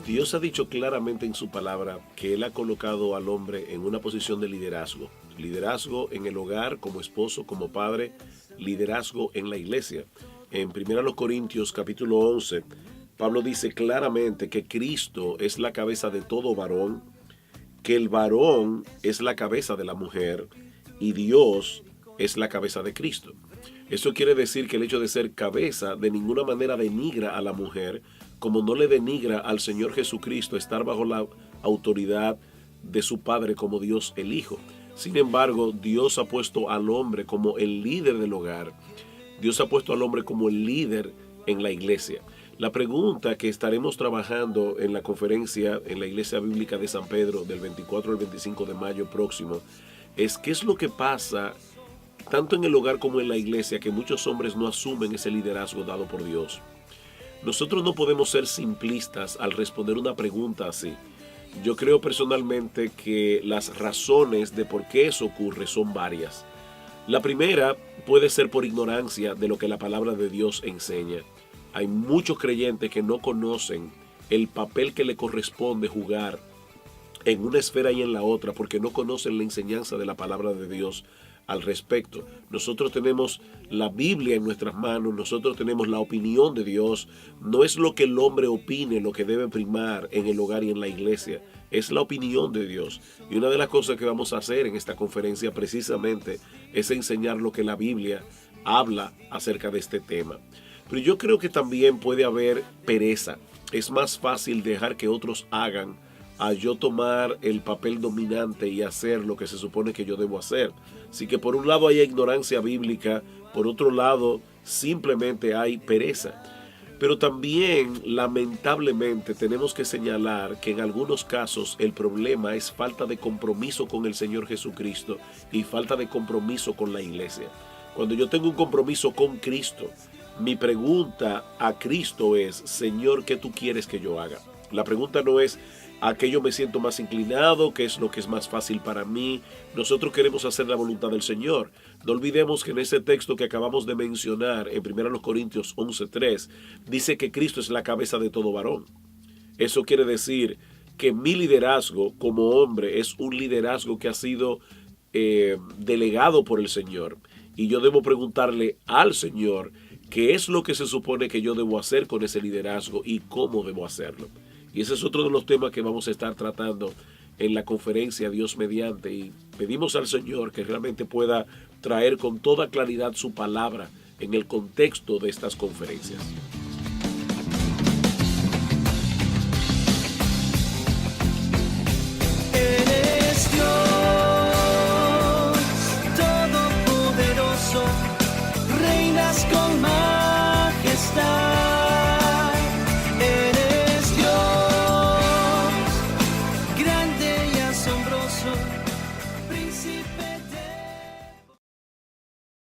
Dios ha dicho claramente en su palabra que Él ha colocado al hombre en una posición de liderazgo. Liderazgo en el hogar, como esposo, como padre, liderazgo en la iglesia. En 1 Corintios capítulo 11, Pablo dice claramente que Cristo es la cabeza de todo varón, que el varón es la cabeza de la mujer y Dios es la cabeza de Cristo. Eso quiere decir que el hecho de ser cabeza de ninguna manera denigra a la mujer, como no le denigra al Señor Jesucristo estar bajo la autoridad de su Padre como Dios el Hijo. Sin embargo, Dios ha puesto al hombre como el líder del hogar. Dios ha puesto al hombre como el líder en la iglesia. La pregunta que estaremos trabajando en la conferencia en la Iglesia Bíblica de San Pedro del 24 al 25 de mayo próximo es qué es lo que pasa tanto en el hogar como en la iglesia que muchos hombres no asumen ese liderazgo dado por Dios. Nosotros no podemos ser simplistas al responder una pregunta así. Yo creo personalmente que las razones de por qué eso ocurre son varias. La primera puede ser por ignorancia de lo que la palabra de Dios enseña. Hay muchos creyentes que no conocen el papel que le corresponde jugar en una esfera y en la otra porque no conocen la enseñanza de la palabra de Dios al respecto. Nosotros tenemos la Biblia en nuestras manos, nosotros tenemos la opinión de Dios. No es lo que el hombre opine lo que debe primar en el hogar y en la iglesia, es la opinión de Dios. Y una de las cosas que vamos a hacer en esta conferencia precisamente es enseñar lo que la Biblia habla acerca de este tema. Pero yo creo que también puede haber pereza. Es más fácil dejar que otros hagan a yo tomar el papel dominante y hacer lo que se supone que yo debo hacer. Así que por un lado hay ignorancia bíblica, por otro lado simplemente hay pereza. Pero también lamentablemente tenemos que señalar que en algunos casos el problema es falta de compromiso con el Señor Jesucristo y falta de compromiso con la iglesia. Cuando yo tengo un compromiso con Cristo, mi pregunta a Cristo es: Señor, ¿qué tú quieres que yo haga? La pregunta no es a qué yo me siento más inclinado, qué es lo que es más fácil para mí. Nosotros queremos hacer la voluntad del Señor. No olvidemos que en ese texto que acabamos de mencionar, en 1 Corintios 11:3, dice que Cristo es la cabeza de todo varón. Eso quiere decir que mi liderazgo como hombre es un liderazgo que ha sido delegado por el Señor. Y yo debo preguntarle al Señor qué es lo que se supone que yo debo hacer con ese liderazgo y cómo debo hacerlo. Y ese es otro de los temas que vamos a estar tratando en la conferencia Dios mediante. Y pedimos al Señor que realmente pueda traer con toda claridad su palabra en el contexto de estas conferencias.